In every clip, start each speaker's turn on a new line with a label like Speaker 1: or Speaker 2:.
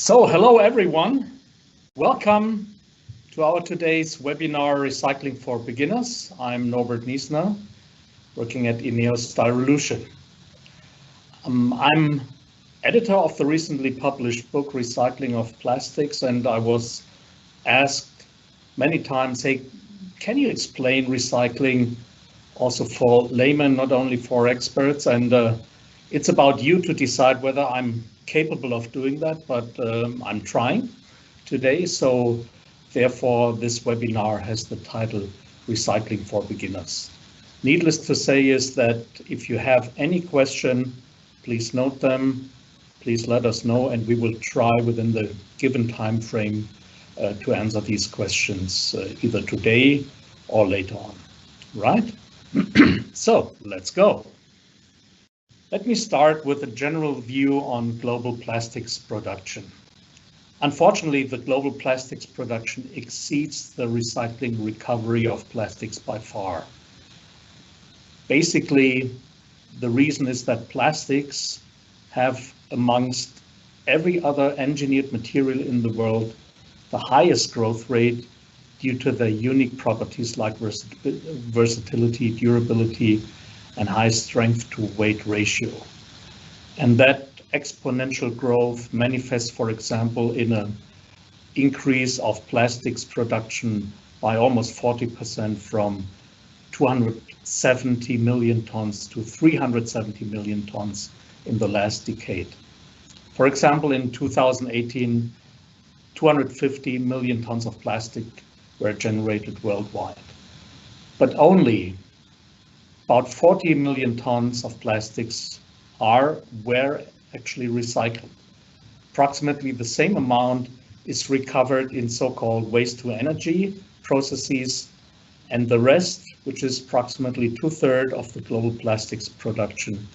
Speaker 1: So, hello everyone. Welcome to our today's webinar, Recycling for Beginners. I'm Norbert Niessner, working at INEOS Styrolution. I'm editor of the recently published book, Recycling of Plastics, and I was asked many times, hey, can you explain recycling also for laymen, not only for experts? And it's about you to decide whether I'm capable of doing that, but I'm trying today. So therefore, this webinar has the title Recycling for Beginners. Needless to say is that if you have any question, please note them, please let us know, and we will try within the given time frame to answer these questions either today or later on, right? So let's go. Let me start with a general view on global plastics production. Unfortunately, the global plastics production exceeds the recycling recovery of plastics by far. Basically, the reason is that plastics have, amongst every other engineered material in the world, the highest growth rate due to their unique properties like versatility, durability, and high strength to weight ratio. And that exponential growth manifests, for example, in an increase of plastics production by almost 40% from 270 million tons to 370 million tons in the last decade. For example, in 2018, 250 million tons of plastic were generated worldwide, but only about 40 million tons of plastics were actually recycled. Approximately the same amount is recovered in so-called waste-to-energy processes, and the rest, which is approximately 2/3 of the global plastics production,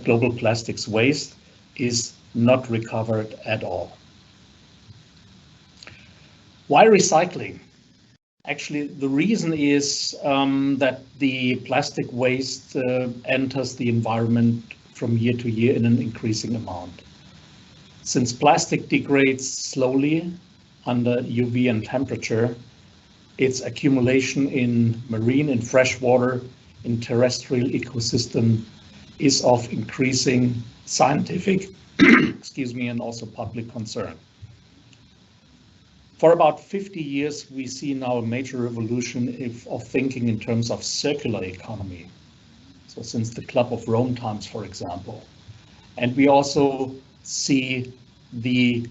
Speaker 1: global plastics waste, is not recovered at all. Why recycling? Actually, the reason is that the plastic waste enters the environment from year to year in an increasing amount. Since plastic degrades slowly under UV and temperature, its accumulation in marine and freshwater in terrestrial ecosystem is of increasing scientific and also public concern. For about 50 years, we see now a major revolution of thinking in terms of circular economy. So since the Club of Rome times, for example. And we also see the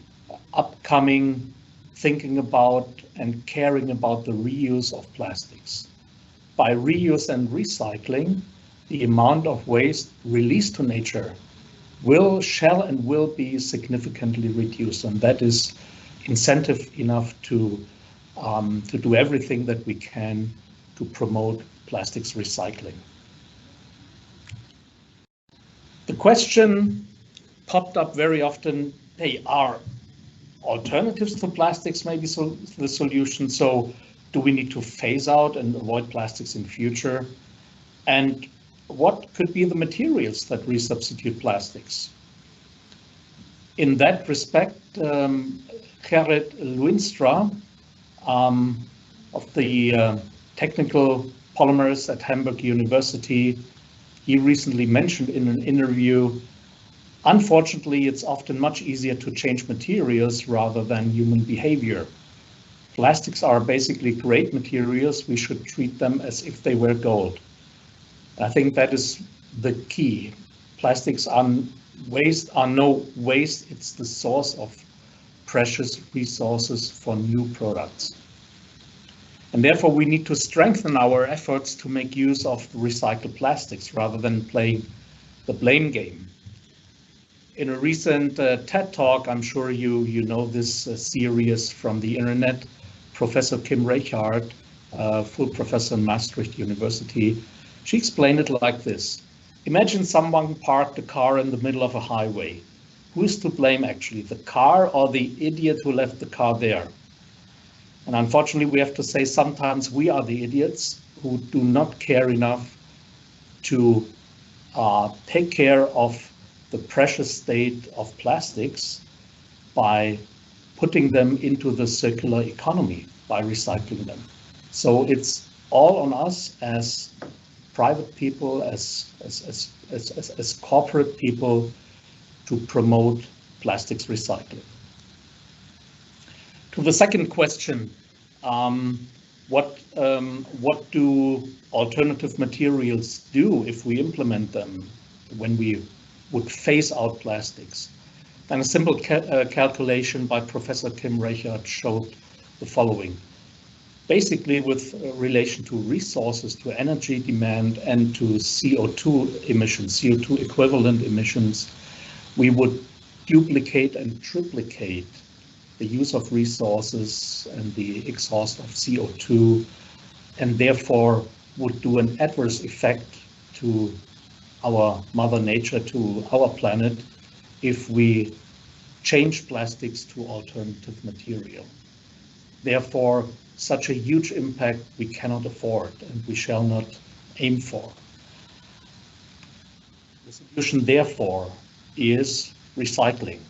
Speaker 1: upcoming thinking about and caring about the reuse of plastics. By reuse and recycling, the amount of waste released to nature shall be significantly reduced, and that is incentive enough to do everything that we can to promote plastics recycling. The question popped up very often, hey, are alternatives to plastics maybe the solution? So do we need to phase out and avoid plastics in future? And what could be the materials that resubstitute plastics? In that respect, Gerrit Luinstra of the Technical Polymers at Hamburg University, he recently mentioned in an interview, unfortunately, it's often much easier to change materials rather than human behavior. Plastics are basically great materials. We should treat them as if they were gold. I think that is the key. Plastics are no waste. It's the source of precious resources for new products. And therefore, we need to strengthen our efforts to make use of recycled plastics rather than playing the blame game. In a recent TED Talk, I'm sure you know this series from the internet, Professor Kim Reichhardt, full professor in Maastricht University, she explained it like this. Imagine someone parked a car in the middle of a highway. Who is to blame actually, the car or the idiot who left the car there? And unfortunately, we have to say sometimes we are the idiots who do not care enough to take care of the precious state of plastics by putting them into the circular economy by recycling them. So it's all on us as private people, as corporate people, to promote plastics recycling. To the second question, what do alternative materials do if we implement them when we would phase out plastics? Then a simple calculation by Professor Kim Reichert showed the following. Basically, with relation to resources, to energy demand, and to CO2 emissions, CO2 equivalent emissions, we would duplicate and triplicate the use of resources and the exhaust of CO2, and therefore would do an adverse effect to our Mother Nature, to our planet, if we change plastics to alternative material. Therefore, such a huge impact we cannot afford and we shall not aim for. The solution, therefore, is recycling.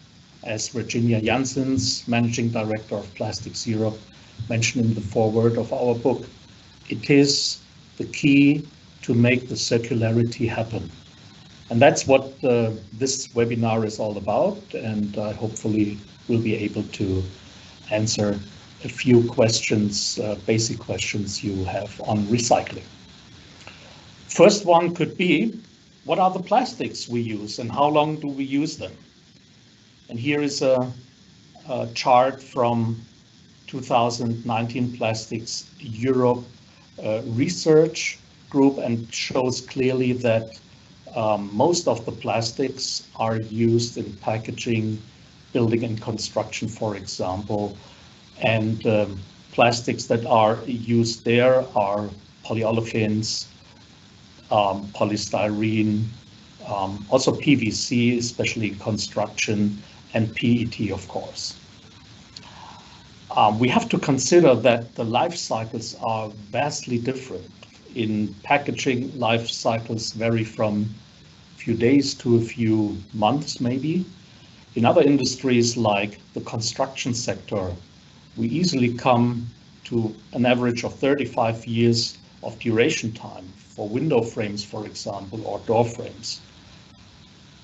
Speaker 1: As Virginia Janssens, Managing Director of Plastics Europe, mentioned in the foreword of our book, it is the key to make the circularity happen. And that's what this webinar is all about, and hopefully we'll be able to answer a few questions, basic questions you have on recycling. First one could be, what are the plastics we use and how long do we use them? And here is a chart from 2019 Plastics Europe research group, and shows clearly that most of the plastics are used in packaging, building and construction, for example. And plastics that are used there are polyolefins, polystyrene, also PVC, especially in construction, and PET, of course. We have to consider that the life cycles are vastly different. In packaging, life cycles vary from a few days to a few months, maybe. In other industries like the construction sector, we easily come to an average of 35 years of duration time for window frames, for example, or door frames.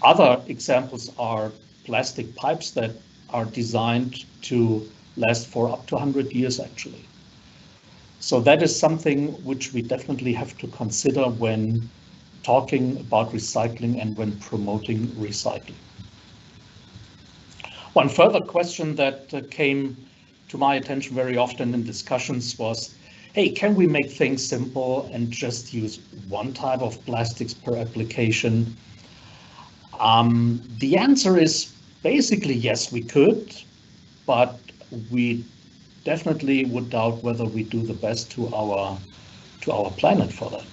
Speaker 1: Other examples are plastic pipes that are designed to last for up to 100 years, actually. So that is something which we definitely have to consider when talking about recycling and when promoting recycling. One further question that came to my attention very often in discussions was, hey, can we make things simple and just use one type of plastics per application? The answer is basically yes, we could, but we definitely would doubt whether we do the best to our planet for that,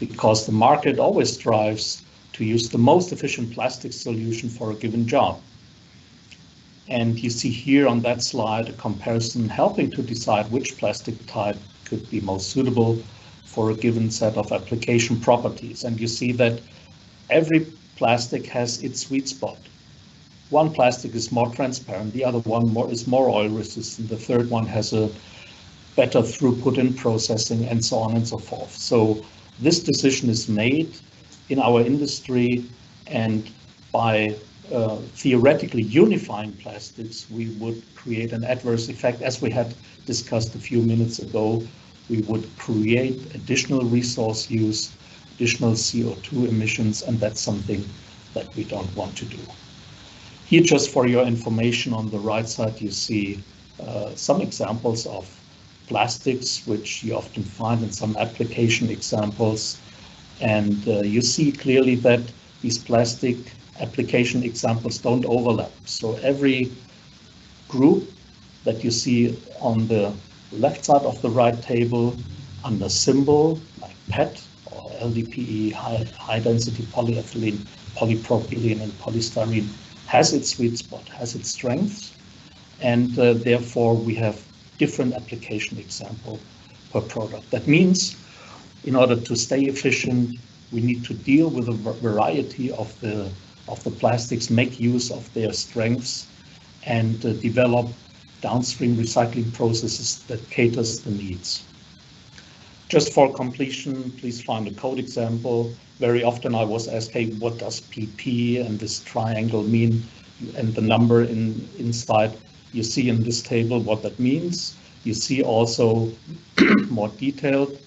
Speaker 1: because the market always strives to use the most efficient plastic solution for a given job. And you see here on that slide a comparison helping to decide which plastic type could be most suitable for a given set of application properties. And you see that every plastic has its sweet spot. One plastic is more transparent, the other one is more oil resistant, the third one has a better throughput in processing, and so on and so forth. So this decision is made in our industry, and by theoretically unifying plastics, we would create an adverse effect. As we had discussed a few minutes ago, we would create additional resource use, additional CO2 emissions, and that's something that we don't want to do. Here, just for your information, on the right side, you see some examples of plastics, which you often find in some application examples. And you see clearly that these plastic application examples don't overlap. So every group that you see on the left side of the right table under symbol like PET or LDPE, high density polyethylene, polypropylene, and polystyrene, has its sweet spot, has its strengths, and therefore we have different application example per product. That means in order to stay efficient, we need to deal with a variety of the plastics, make use of their strengths, and develop downstream recycling processes that caters the needs. Just for completion, please find a code example. Very often I was asked, hey, what does PP and this triangle mean? And the number inside, you see in this table what that means. You see also more detailed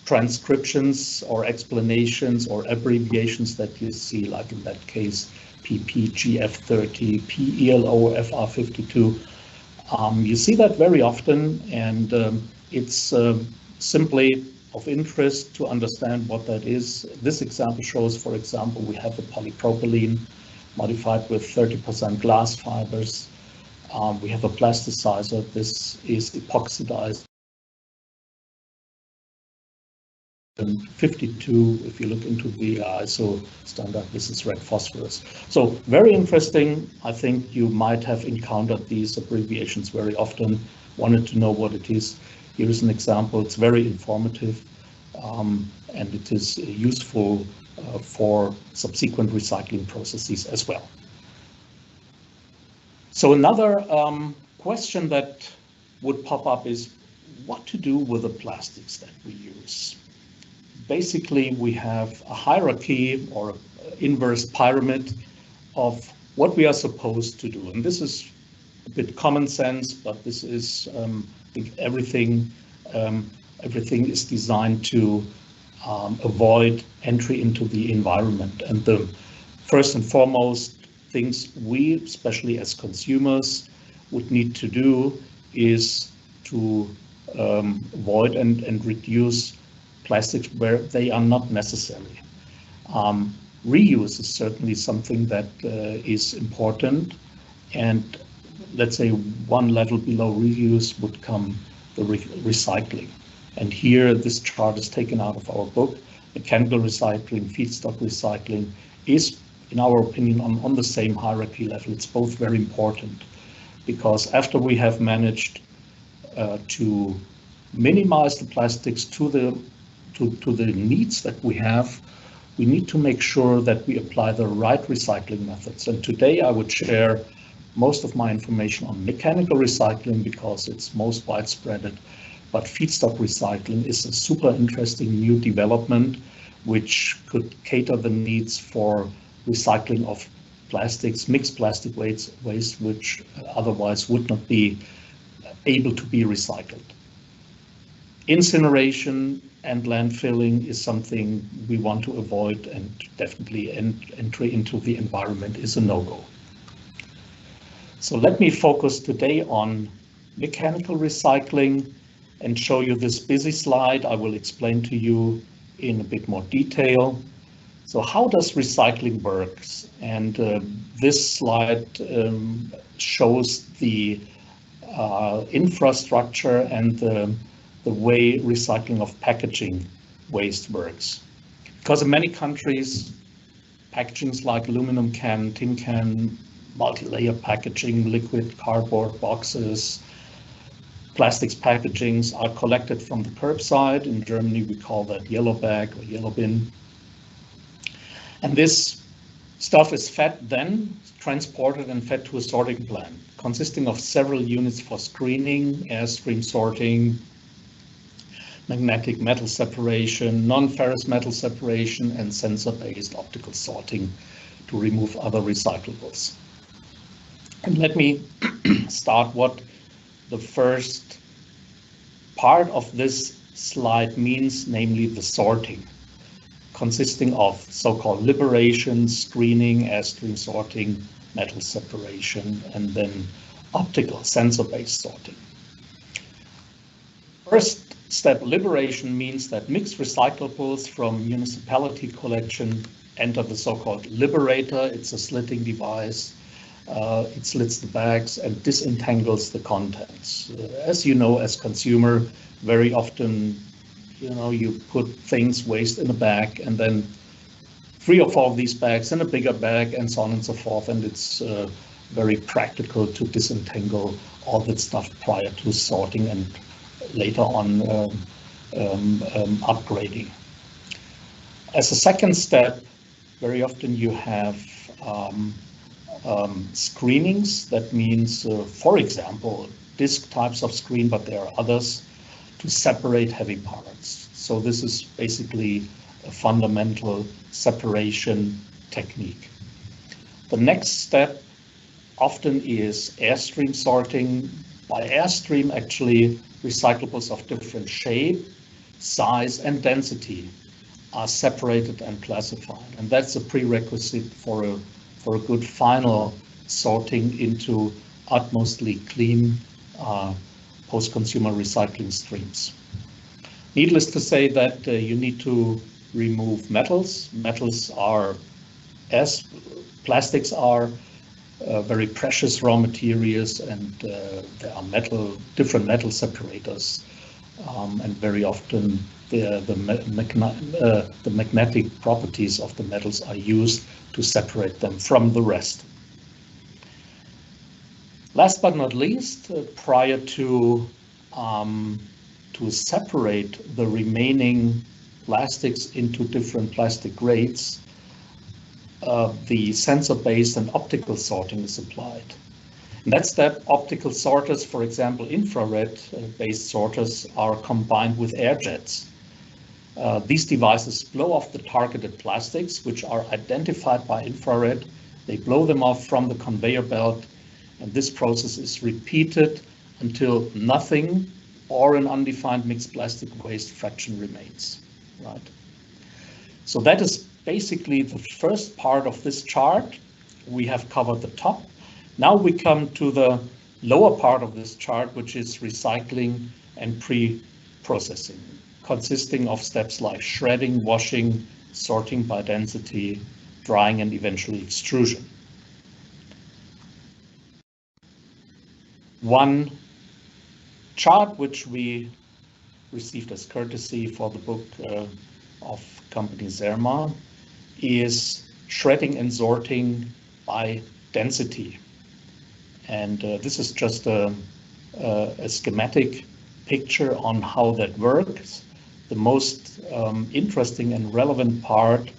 Speaker 1: transcriptions or explanations or abbreviations that you see, like in that case, PPGF30, PELO, FR52. You see that very often, and it's simply of interest to understand what that is. This example shows, for example, we have a polypropylene modified with 30% glass fibers. We have a plasticizer. This is epoxidized. 52, if you look into the ISO standard, this is red phosphorus. So very interesting. I think you might have encountered these abbreviations very often, wanted to know what it is. Here's an example. It's very informative, and it is useful for subsequent recycling processes as well. So another question that would pop up is what to do with the plastics that we use. Basically, we have a hierarchy or inverse pyramid of what we are supposed to do. And this is a bit common sense, but this is, I think everything is designed to avoid entry into the environment. And the first and foremost things we, especially as consumers, would need to do is to avoid and reduce plastics where they are not necessary. Reuse is certainly something that is important, and let's say one level below reuse would come the recycling. And here this chart is taken out of our book. Mechanical recycling, feedstock recycling is, in our opinion, on the same hierarchy level. It's both very important, because after we have managed to minimize the plastics to the needs that we have, we need to make sure that we apply the right recycling methods. And today I would share most of my information on mechanical recycling because it's most widespread, but feedstock recycling is a super interesting new development which could cater the needs for recycling of plastics, mixed plastic waste which otherwise would not be able to be recycled. Incineration and landfilling is something we want to avoid, and definitely entry into the environment is a no-go. So let me focus today on mechanical recycling and show you this busy slide. I will explain to you in a bit more detail. So how does recycling work? And this slide shows the infrastructure and the way recycling of packaging waste works. Because in many countries, packagings like aluminum can, tin can, multi-layer packaging, liquid cardboard boxes, plastics packagings are collected from the curbside. In Germany, we call that yellow bag or yellow bin. And this stuff is then transported and fed to a sorting plant, consisting of several units for screening, airstream sorting, magnetic metal separation, non-ferrous metal separation, and sensor-based optical sorting to remove other recyclables. And let me start what the first part of this slide means, namely the sorting, consisting of so-called liberation, screening, airstream sorting, metal separation, and then optical sensor-based sorting. First step, liberation, means that mixed recyclables from municipality collection enter the so-called liberator. It's a slitting device. It slits the bags and disentangles the contents. As you know, as consumer, very often, you put things, waste in a bag, and then 3 or 4 of these bags in a bigger bag, and so on and so forth. And it's very practical to disentangle all that stuff prior to sorting and later on upgrading. As a second step, very often you have screenings. That means, for example, disc types of screen, but there are others, to separate heavy parts. So this is basically a fundamental separation technique. The next step often is airstream sorting. By airstream, actually, recyclables of different shape, size, and density are separated and classified. And that's a prerequisite for a good final sorting into utmostly clean post-consumer recycling streams. Needless to say that you need to remove metals. Metals are, as plastics are, very precious raw materials, and there are different metal separators, and very often the magnetic properties of the metals are used to separate them from the rest. Last but not least, prior to separate the remaining plastics into different plastic grades, the sensor-based and optical sorting is applied. In that step, optical sorters, for example, infrared-based sorters, are combined with air jets. These devices blow off the targeted plastics, which are identified by infrared. They blow them off from the conveyor belt, and this process is repeated until nothing or an undefined mixed plastic waste fraction remains, right? So that is basically the first part of this chart. We have covered the top. Now we come to the lower part of this chart, which is recycling and pre-processing, consisting of steps like shredding, washing, sorting by density, drying, and eventually extrusion. One chart which we received as courtesy for the book of company Zerma is shredding and sorting by density. And this is just a schematic picture on how that works. The most interesting and relevant part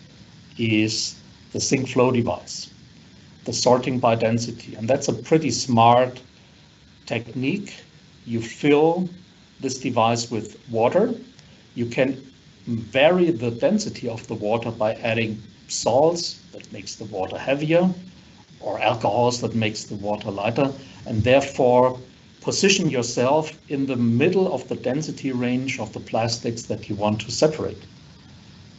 Speaker 1: is the sink flow device, the sorting by density. And that's a pretty smart technique. You fill this device with water. You can vary the density of the water by adding salts that makes the water heavier, or alcohols that makes the water lighter, and therefore position yourself in the middle of the density range of the plastics that you want to separate.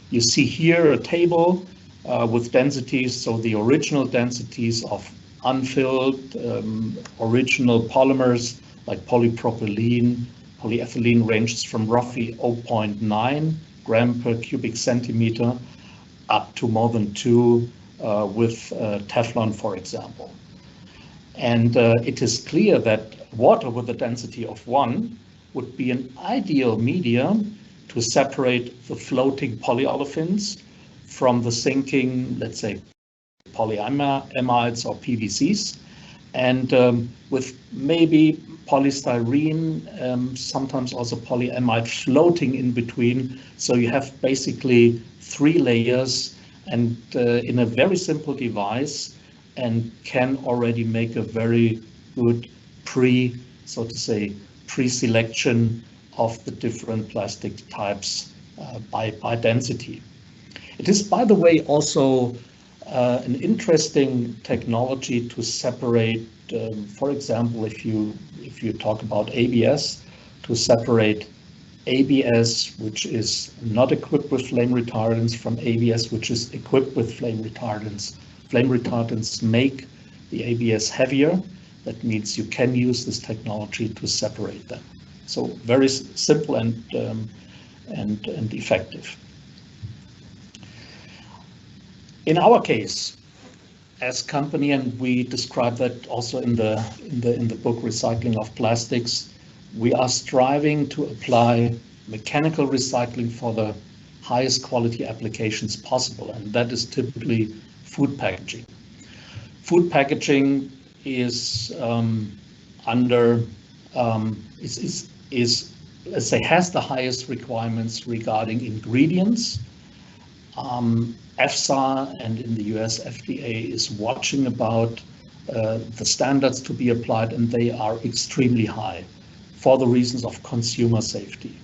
Speaker 1: You see here a table with densities, so the original densities of unfilled original polymers like polypropylene, polyethylene ranges from roughly 0.9 gram per cubic centimeter up to more than 2 with Teflon, for example. And it is clear that water with a density of 1 would be an ideal medium to separate the floating polyolefins from the sinking, let's say, polyamides or PVCs. And with maybe polystyrene, sometimes also polyamide floating in between. So you have basically 3 layers and in a very simple device, and can already make a very good pre-selection of the different plastic types by density. It is, by the way, also an interesting technology to separate, for example, if you talk about ABS, to separate ABS, which is not equipped with flame retardants, from ABS, which is equipped with flame retardants. Flame retardants make the ABS heavier. That means you can use this technology to separate them. So very simple and effective. In our case, as company, and we describe that also in the book Recycling of Plastics, we are striving to apply mechanical recycling for the highest quality applications possible, and that is typically food packaging. Food packaging is let's say, has the highest requirements regarding ingredients. EFSA and in the US FDA is watching about the standards to be applied, and they are extremely high for the reasons of consumer safety.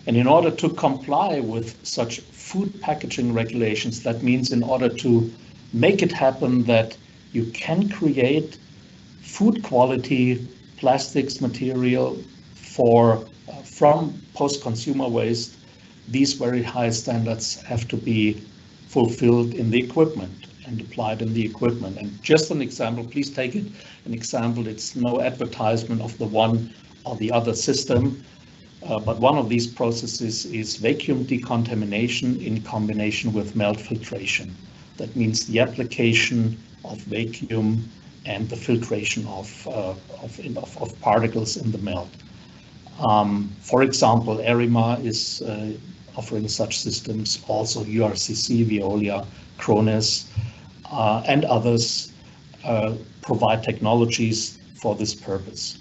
Speaker 1: And in order to comply with such food packaging regulations, that means in order to make it happen that you can create food quality plastics material from post-consumer waste, these very high standards have to be fulfilled in the equipment and applied in the equipment. And just an example, please take it an example. It's no advertisement of the one or the other system, but one of these processes is vacuum decontamination in combination with melt filtration. That means the application of vacuum and the filtration of particles in the melt. For example, Arima is offering such systems, also URCC, Veolia, Krones, and others provide technologies for this purpose.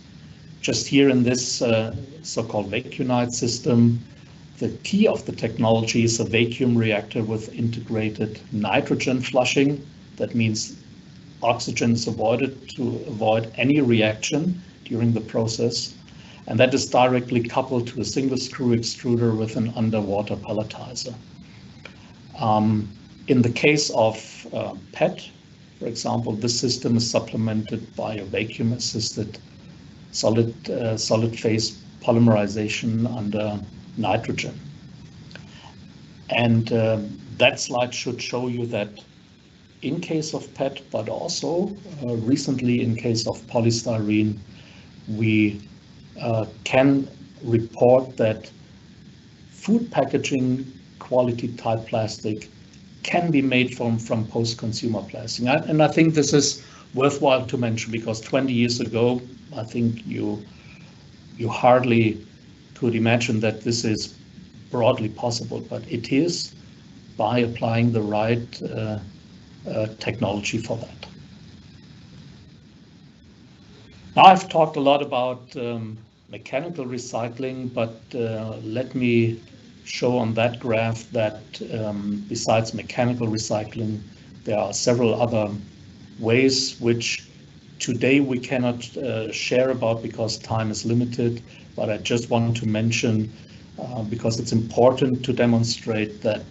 Speaker 1: Just here in this so-called vacuumite system, the key of the technology is a vacuum reactor with integrated nitrogen flushing. That means oxygen is avoided to avoid any reaction during the process. And that is directly coupled to a single screw extruder with an underwater pelletizer. In the case of PET, for example, this system is supplemented by a vacuum-assisted solid phase polymerization under nitrogen. And that slide should show you that in case of PET, but also recently in case of polystyrene, we can report that food packaging quality type plastic can be made from post-consumer plastic. And I think this is worthwhile to mention, because 20 years ago, I think you hardly could imagine that this is broadly possible, but it is by applying the right technology for that. Now, I've talked a lot about mechanical recycling, but let me show on that graph that besides mechanical recycling, there are several other ways which today we cannot share about because time is limited, but I just want to mention because it's important to demonstrate that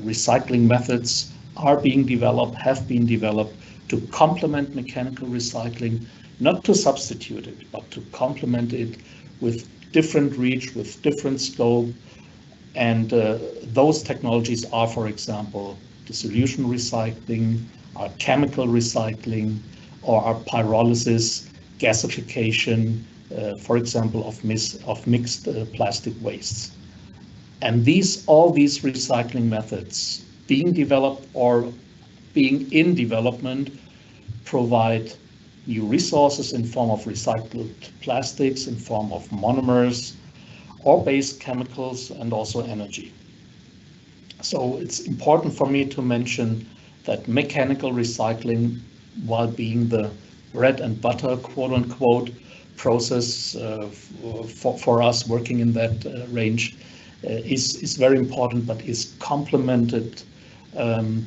Speaker 1: recycling methods are being developed, have been developed to complement mechanical recycling, not to substitute it, but to complement it with different reach, with different scope. And those technologies are, for example, dissolution recycling, our chemical recycling, or our pyrolysis, gasification, for example, of mixed plastic wastes. And all these recycling methods being developed or being in development provide new resources in form of recycled plastics, in form of monomers, or base chemicals, and also energy. So it's important for me to mention that mechanical recycling, while being the bread and butter, quote unquote, process for us working in that range, is very important, but is complemented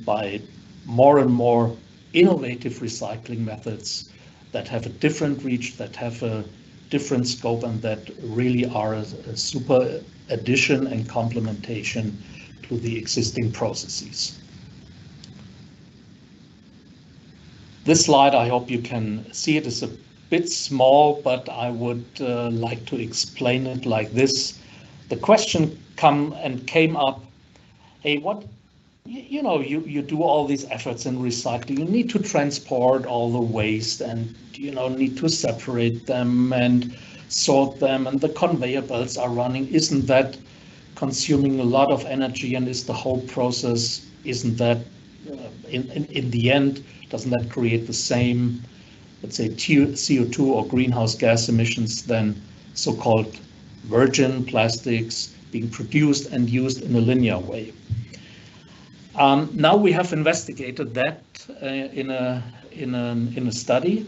Speaker 1: by more and more innovative recycling methods that have a different reach, that have a different scope, and that really are a super addition and complementation to the existing processes. This slide, I hope you can see it, is a bit small, but I would like to explain it like this. The question came up, hey, you do all these efforts in recycling, you need to transport all the waste and need to separate them and sort them, and the conveyor belts are running. Isn't that consuming a lot of energy, and is the whole process, isn't that in the end, doesn't that create the same, let's say, CO2 or greenhouse gas emissions than so-called virgin plastics being produced and used in a linear way? Now we have investigated that in a study,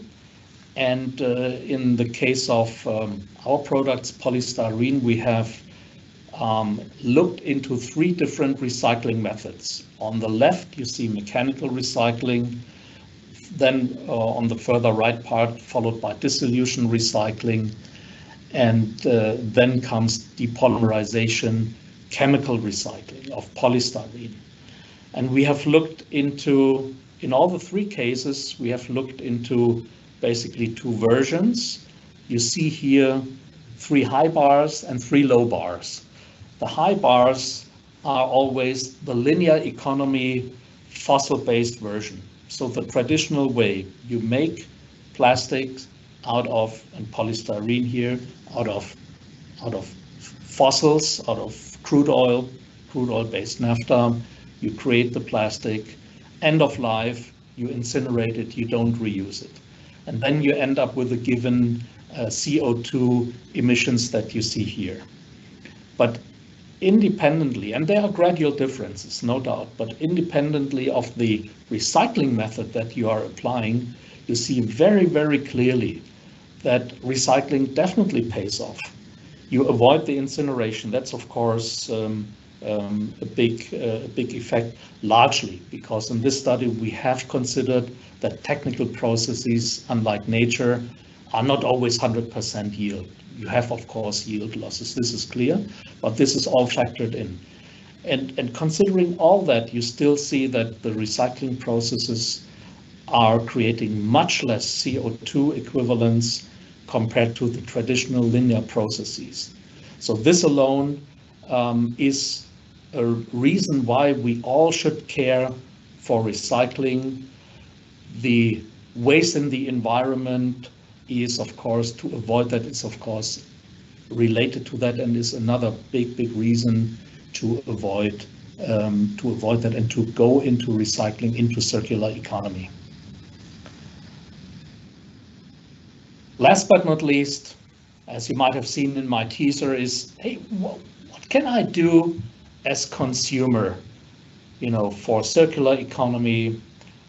Speaker 1: and in the case of our products, polystyrene, we have looked into 3 different recycling methods. On the left, you see mechanical recycling then on the further right part, followed by dissolution recycling, and then comes depolymerization, chemical recycling of polystyrene. And we have looked into, in all the three cases, we have looked into basically two versions. You see here 3 high bars and 3 low bars. The high bars are always the linear economy fossil-based version. So the traditional way you make plastics out of, and polystyrene here, out of fossils, out of crude oil-based naphtha. You create the plastic, end of life, you incinerate it, you don't reuse it. And then you end up with a given CO2 emissions that you see here. But independently, and there are gradual differences, no doubt, but independently of the recycling method that you are applying, you see very, very clearly that recycling definitely pays off. You avoid the incineration. That's, of course, a big effect, largely because in this study we have considered that technical processes, unlike nature, are not always 100% yield. You have, of course, yield losses. This is clear, but this is all factored in. And considering all that, you still see that the recycling processes are creating much less CO2 equivalents compared to the traditional linear processes. So this alone is a reason why we all should care for recycling. The waste in the environment is, of course, to avoid that, is of course related to that, and is another big reason to avoid that and to go into recycling, into circular economy. Last but not least, as you might have seen in my teaser, is, hey, what can I do as consumer, for circular economy?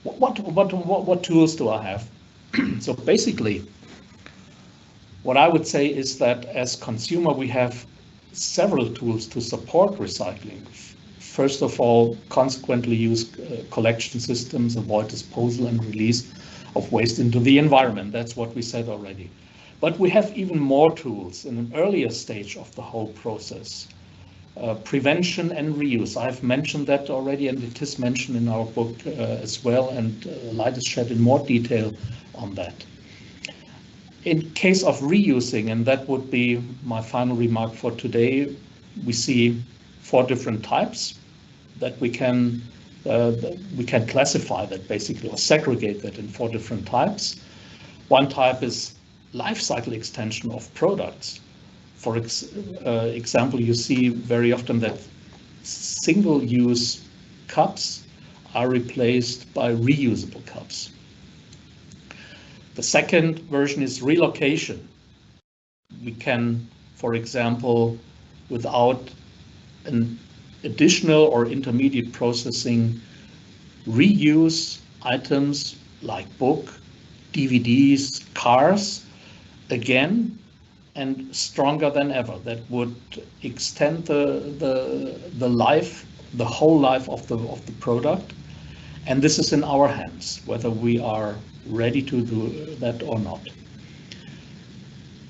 Speaker 1: What tools do I have? So basically, what I would say is that as consumer, we have several tools to support recycling. First of all, consequently use collection systems, avoid disposal and release of waste into the environment. That's what we said already. But we have even more tools in an earlier stage of the whole process. Prevention and reuse. I've mentioned that already, and it is mentioned in our book as well, and light is shed in more detail on that. In case of reusing, and that would be my final remark for today, we see 4 different types that we can classify that basically, or segregate that in 4 different types. One type is life cycle extension of products. For example, you see very often that single-use cups are replaced by reusable cups. The second version is relocation. We can, for example, without an additional or intermediate processing, reuse items like book, DVDs, cars, again, and stronger than ever. That would extend the life, the whole life of the product. And this is in our hands, whether we are ready to do that or not.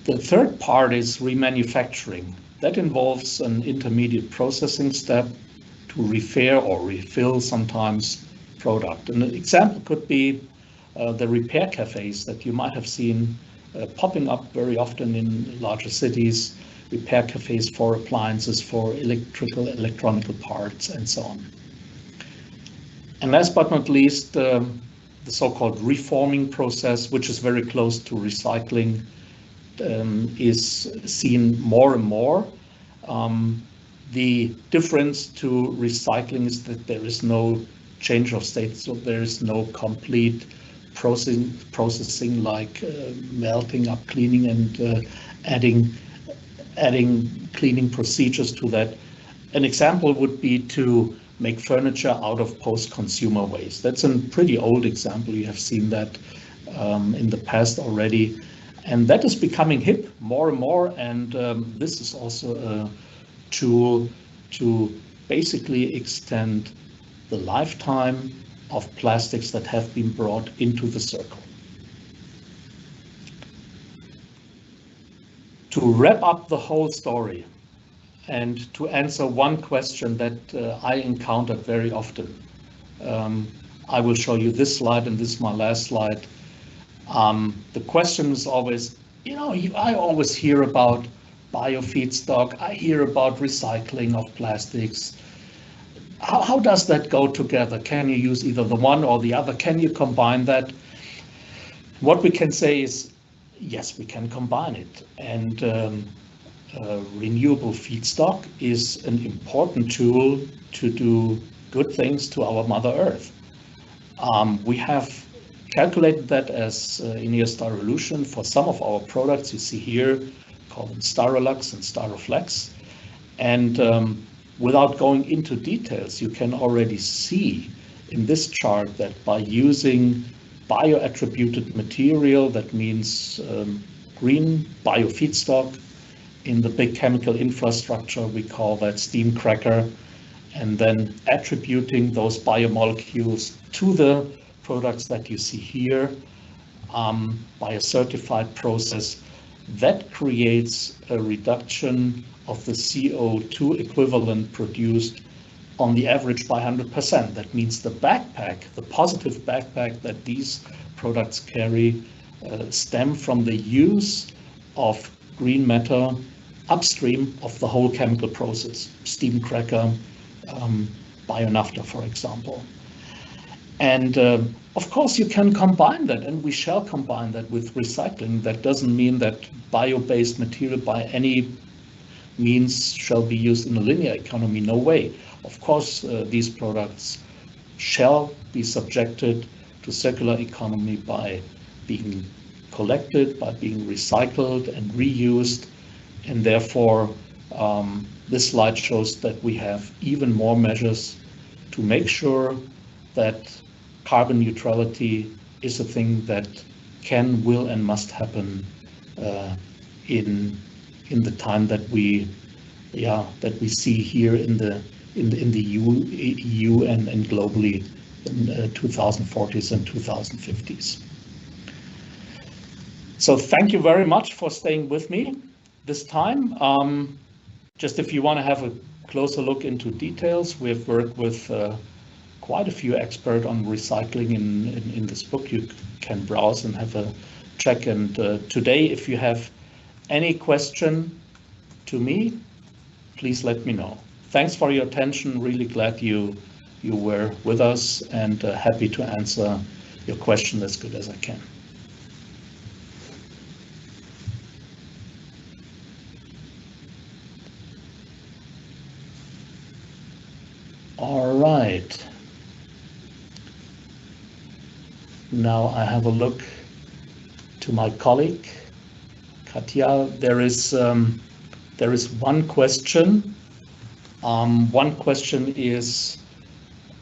Speaker 1: The third part is remanufacturing. That involves an intermediate processing step to repair or refill sometimes product. An example could be the repair cafes that you might have seen popping up very often in larger cities, repair cafes for appliances, for electronic parts, and so on. And last but not least, the so-called reforming process, which is very close to recycling, is seen more and more. The difference to recycling is that there is no change of state, so there is no complete processing like melting up, cleaning, and adding cleaning procedures to that. An example would be to make furniture out of post-consumer waste. That's a pretty old example. You have seen that in the past already. And that is becoming hip more and more. And this is also a tool to basically extend the lifetime of plastics that have been brought into the circle. To wrap up the whole story and to answer one question that I encountered very often, I will show you this slide, and this is my last slide. The question is always, I always hear about biofeedstock, I hear about recycling of plastics. How does that go together? Can you use either the one or the other? Can you combine that? What we can say is, yes, we can combine it. And renewable feedstock is an important tool to do good things to our Mother Earth. We have calculated that as INEOS Styrolution for some of our products you see here, call them Styrolux and Styroflex. And without going into details, you can already see in this chart that by using bio-attributed material, that means green biofeedstock, in the big chemical infrastructure, we call that steam cracker, and then attributing those biomolecules to the products that you see here by a certified process, that creates a reduction of the CO2 equivalent produced on the average by 100%. That means the backpack, the positive backpack that these products carry stem from the use of green matter upstream of the whole chemical process, steam cracker, bionafta, for example. And of course, you can combine that, and we shall combine that with recycling. That doesn't mean that bio-based material by any means shall be used in a linear economy. No way. Of course, these products shall be subjected to circular economy by being collected, by being recycled and reused. And therefore, this slide shows that we have even more measures to make sure that carbon neutrality is a thing that can, will, and must happen in the time that we see here in the EU and globally in 2040s and 2050s. So thank you very much for staying with me this time. Just if you want to have a closer look into details, we've worked with quite a few experts on recycling in this book. You can browse and have a check. And today, if you have any question to me, please let me know. Thanks for your attention. Really glad you were with us, and happy to answer your question as good as I can. All right. Now I have a look to my colleague, Katja. There is one question. One question is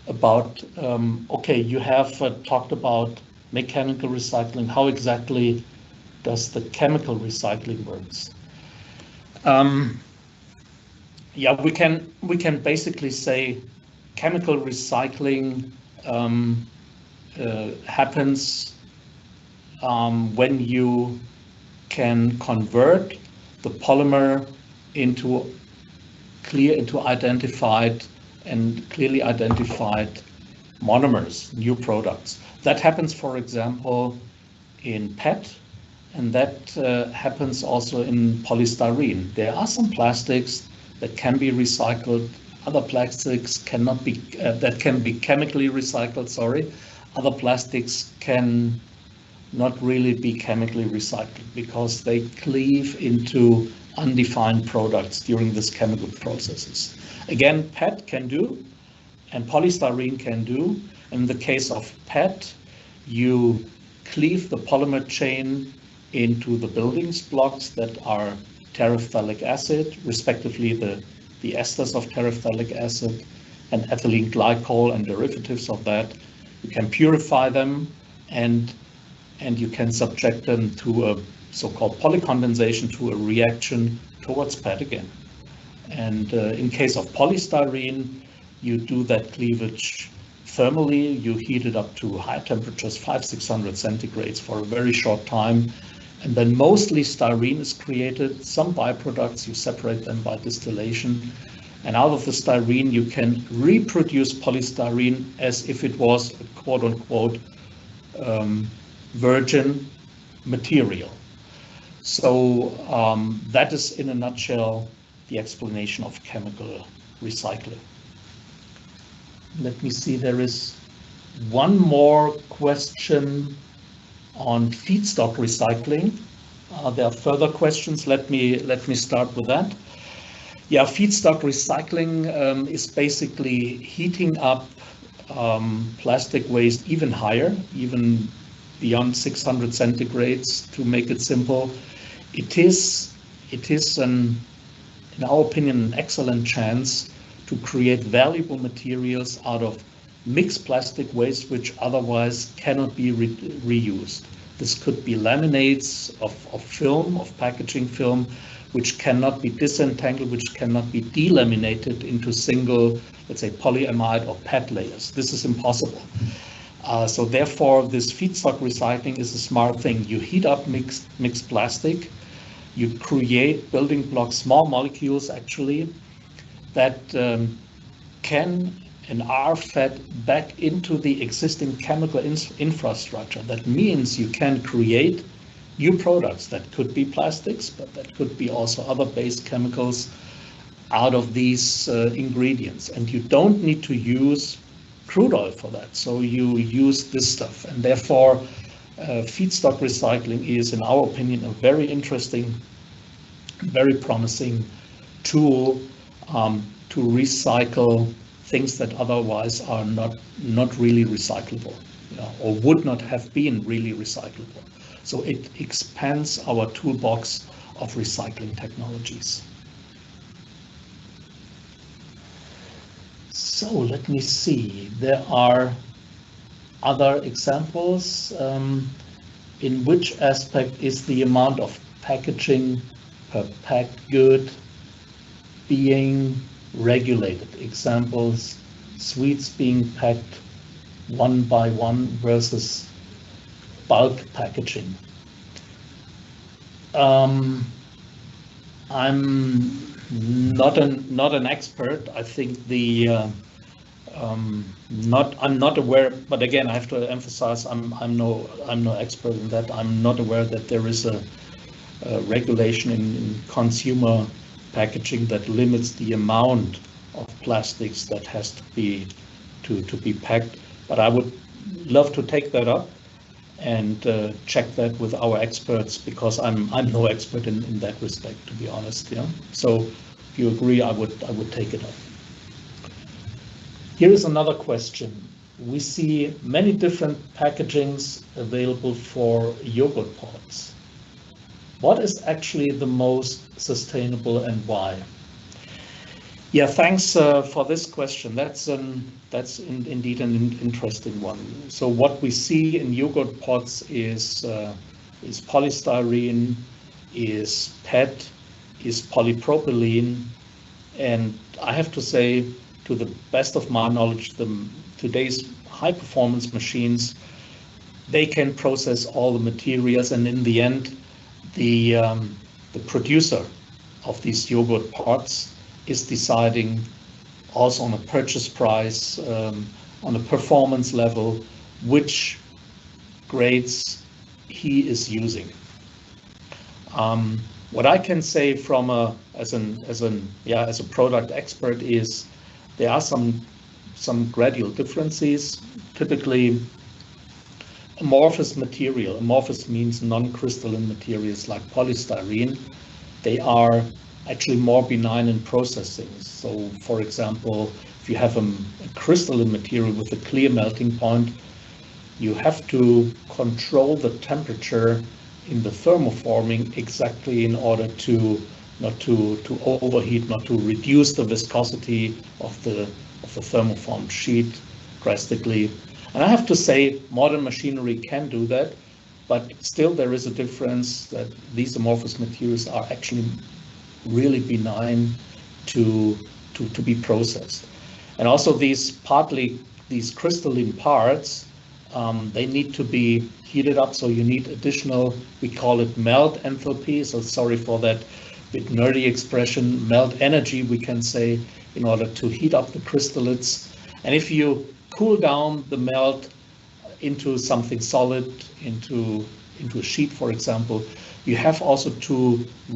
Speaker 1: about, okay, you have talked about mechanical recycling. How exactly does the chemical recycling works? Yeah, we can basically say chemical recycling happens when you can convert the polymer into identified and clearly identified monomers, new products. That happens, for example, in PET, and that happens also in polystyrene. There are some plastics that can be recycled. Other plastics cannot be, that can be chemically recycled, sorry. Other plastics can not really be chemically recycled because they cleave into undefined products during this chemical processes. Again, PET can do, and polystyrene can do. In the case of PET, you cleave the polymer chain into the building blocks that are terephthalic acid, respectively the esters of terephthalic acid and ethylene glycol and derivatives of that. You can purify them, and you can subject them to a so-called polycondensation, to a reaction towards PET again. And in case of polystyrene, you do that cleavage thermally, you heat it up to high temperatures, 500-600 centigrades for a very short time. And then mostly styrene is created. Some byproducts, you separate them by distillation. And out of the styrene, you can reproduce polystyrene as if it was a quote unquote virgin material. So that is in a nutshell the explanation of chemical recycling. Let me see, there is one more question on feedstock recycling. There are further questions. Let me start with that. Yeah, feedstock recycling is basically heating up plastic waste even higher, even beyond 600 centigrades, to make it simple. It is in our opinion, an excellent chance to create valuable materials out of mixed plastic waste which otherwise cannot be reused. This could be laminates of film, of packaging film, which cannot be disentangled, which cannot be delaminated into single, let's say, polyamide or PET layers. This is impossible. So therefore, this feedstock recycling is a smart thing. You heat up mixed plastic, you create building blocks, small molecules actually, that can and are fed back into the existing chemical infrastructure. That means you can create new products that could be plastics, but that could be also other base chemicals out of these ingredients. And you don't need to use crude oil for that. So you use this stuff. And therefore, feedstock recycling is, in our opinion, a very interesting, very promising tool to recycle things that otherwise are not really recyclable, or would not have been really recyclable. So it expands our toolbox of recycling technologies. So let me see, there are other examples. In which aspect is the amount of packaging per packed good being regulated? Examples, sweets being packed one by one versus bulk packaging. I'm not an expert. I think I'm not aware, but again, I have to emphasize I'm no expert in that. I'm not aware that there is a regulation in consumer packaging that limits the amount of plastics that has to be packed. But I would love to take that up and check that with our experts, because I'm no expert in that respect, to be honest. Yeah. So if you agree, I would take it up. Here is another question. We see many different packagings available for yogurt pods. What is actually the most sustainable and why? Yeah, thanks for this question. That's indeed an interesting one. So what we see in yogurt pods is polystyrene, is PET, is polypropylene, and I have to say, to the best of my knowledge, today's high-performance machines, they can process all the materials, and in the end, the producer of these yogurt pods is deciding also on a purchase price, on a performance level, which grades he is using. What I can say from as a product expert is there are some gradual differences. Typically, amorphous material, amorphous means non-crystalline materials like polystyrene, they are actually more benign in processing. So for example, if you have a crystalline material with a clear melting point, you have to control the temperature in the thermoforming exactly in order to not to overheat, not to reduce the viscosity of the thermoformed sheet drastically. And I have to say, modern machinery can do that, but still there is a difference that these amorphous materials are actually really benign to be processed. And also these these crystalline parts, they need to be heated up. So you need additional, we call it melt enthalpy. So sorry for that bit nerdy expression, melt energy, we can say, in order to heat up the crystallites. And if you cool down the melt into something solid, into a sheet, for example, you have also to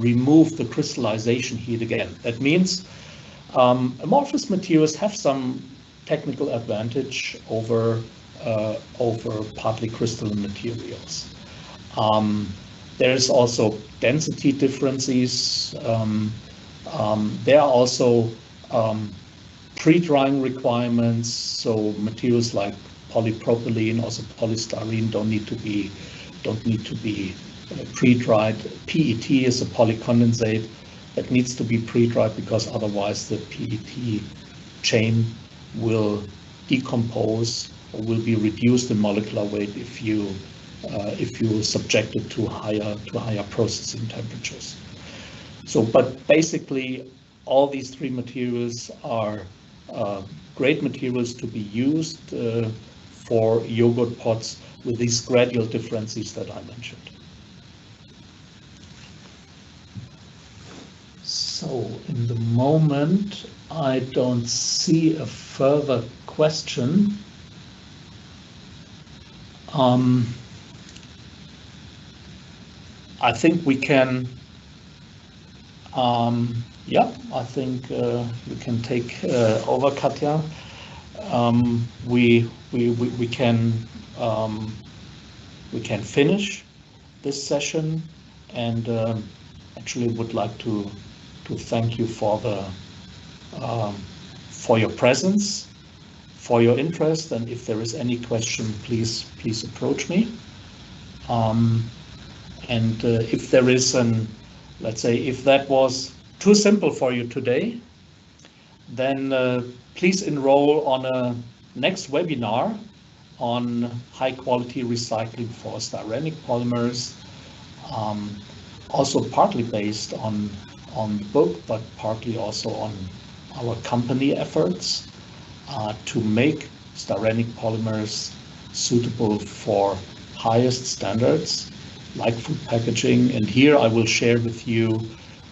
Speaker 1: remove the crystallization heat again. That means amorphous materials have some technical advantage over partly crystalline materials. There is also density differences. There are also pre-drying requirements. So materials like polypropylene, also polystyrene, don't need to be pre-dried. PET is a polycondensate that needs to be pre-dried because otherwise the PET chain will decompose or will be reduced in molecular weight if you subject it to higher processing temperatures. So, but basically, all these three materials are great materials to be used for yogurt pots with these gradual differences that I mentioned. So, in the moment, I don't see a further question. I think we can, I think we can take over, Katja. We can finish this session, and actually would like to thank you for your presence, for your interest, and if there is any question, please approach me. And if there is let's say, if that was too simple for you today, then please enroll on a next webinar on high quality recycling for styrenic polymers, also partly based on the book, but partly also on our company efforts to make styrenic polymers suitable for highest standards like food packaging. And here I will share with you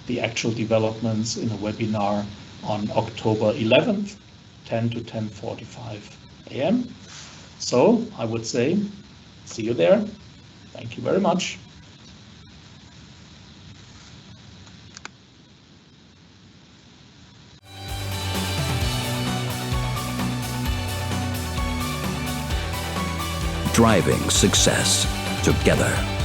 Speaker 1: the actual developments in a webinar on October 11th, 10 to 10:45 a.m. So I would say, see you there. Thank you very much.
Speaker 2: Driving success together.